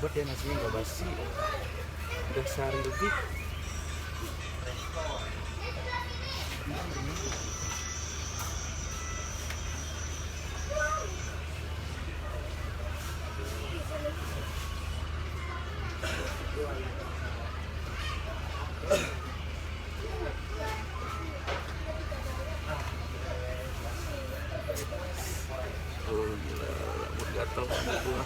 Hebat ya, nasinya nggak basi, udah sehari lebih. Oh gila, rambut gatel gua.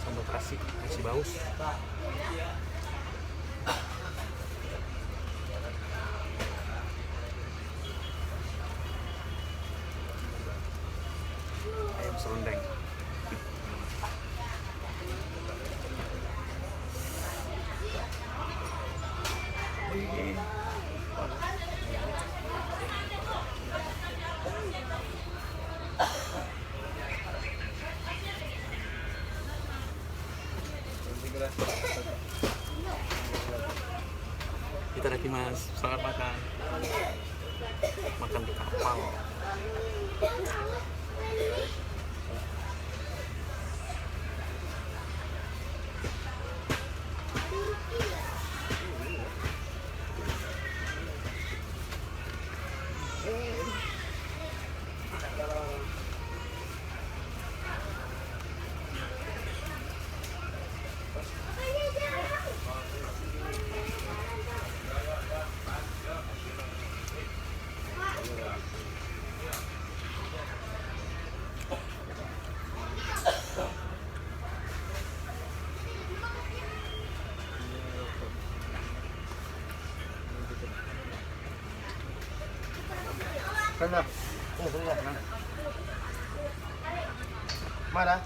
Sambal terasi masih baus. Ayam serundeng. Kita lagi mas, selamat makan. Makan di kapal. Sana. Sana. Mana?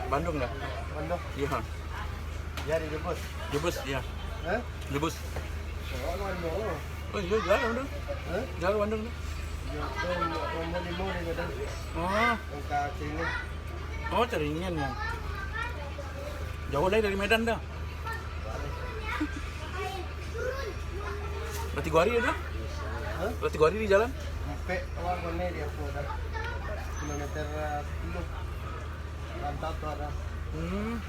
Bandung nggak? Bandung. Iya. Ya di Jebus. Jebus, iya. Hah? Jebus. Oh, Bandung. Oh iya, jalan udah. Hah? Jalan Bandung dah. Ya, tuh mau di mana gitu. Oh, Angka sini. oh Caringin ya. Jauh dari Medan dah. Berarti gua hari ya dah? Hah? Berarti gua hari di jalan? Sampai awal mana dia aku ada kilometer 10. Rantau tuh ada. Hmm.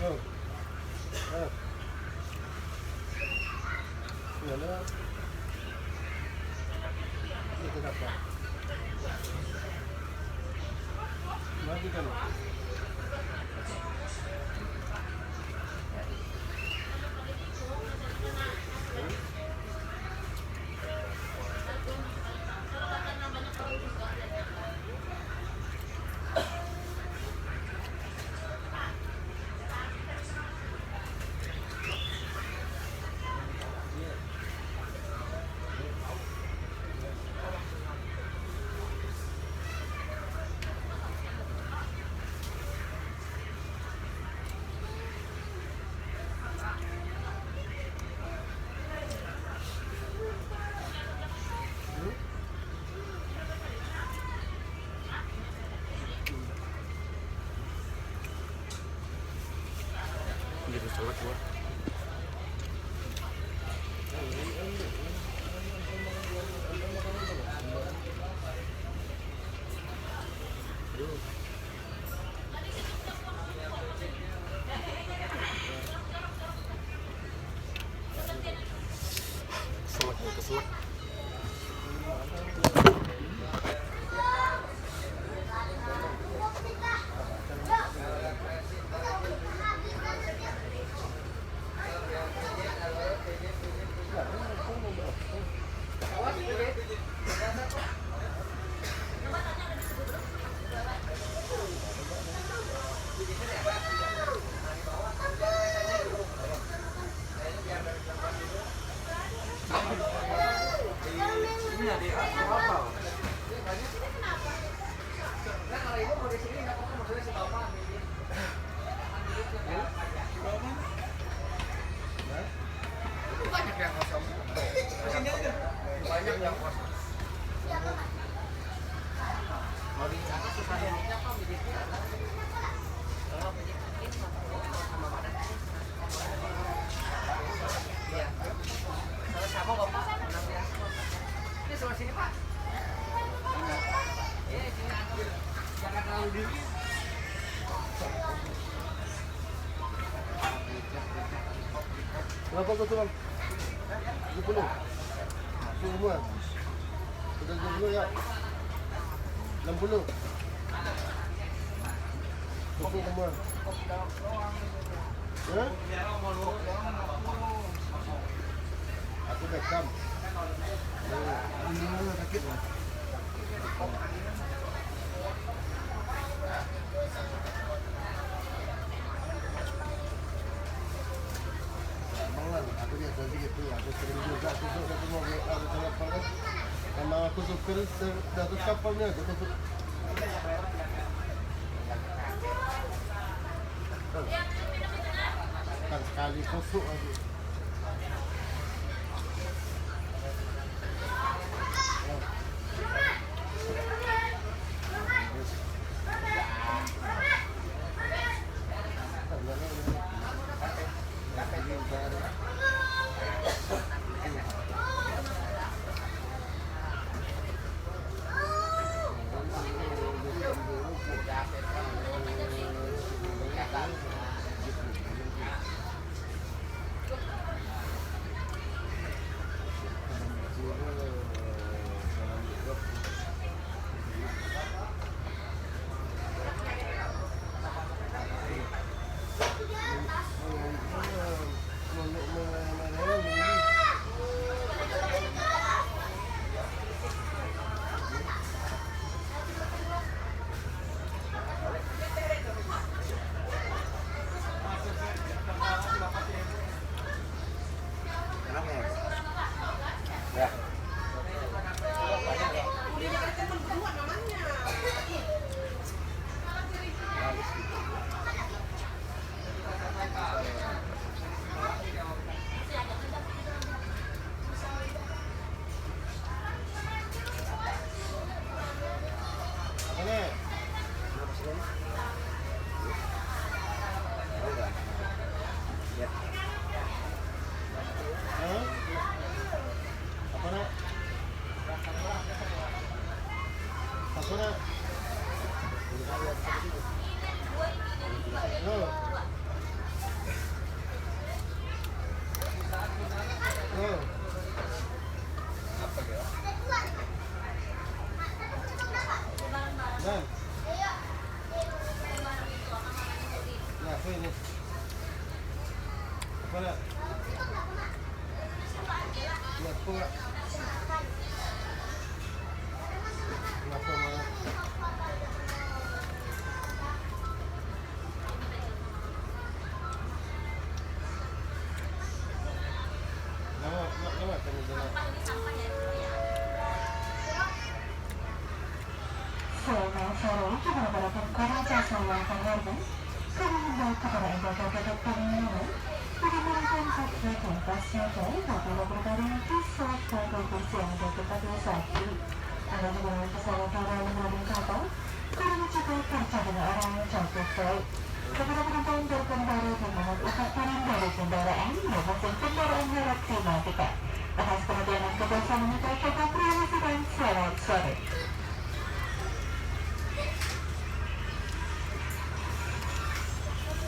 Oh. Ah. Mana? Itu apa? Mati kan? Jadi selek gua. Aduh. Berapa kau tu bang? 20. Masuk semua. Sudah 20 ya. 60. Masuk semua. Ya? Aku dah kam. Ini mana sakit lah. Aku biasa gitu, aku sering juga tutup satu mobil, ada kapal kan. Memang aku suka datuk kapalnya, aku tutup. Kan sekali kosong lagi.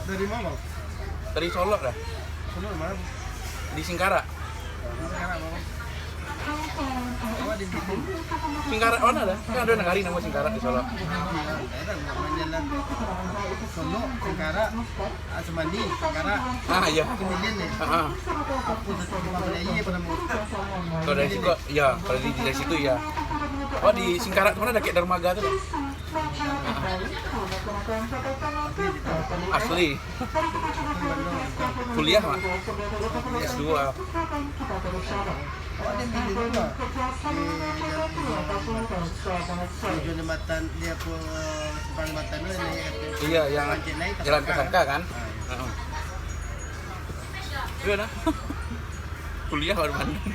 Dari mana? Dari Solok dah. Solok mana? Di Singkara. Sekarang mau. Oh di situ. Singkara mana dah? Kan ada negari nama Singkara di Solok. Ada jalan Solok, Singkara, Semandi, Singkara. Ah iya. Kemudian nih. Ah. Aku satu Malaysia pada mau. Kalau dari situ ya, kalau dari situ ya. Oh di Singkara mana ada kayak dermaga tuh? Asli. Kuliah mah. S2. Oh dia pilih juga. Di jembatan dia pun simpang jembatan tu ni. Iya yang jalan ke Sangka kan? Iya nah. Kuliah baru Bandung.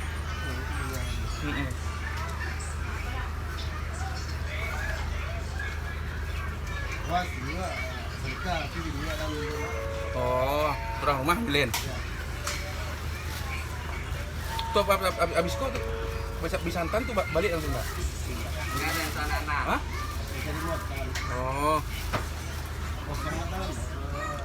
Wah, juga mereka tapi juga dalam. Oh, orang rumah ambilin. Tuh abis kok tuh bisa Santan tuh balik langsung nggak? Nggak ada yang sana. Hah? Bisa remote kan. Oh. Kosong na taon.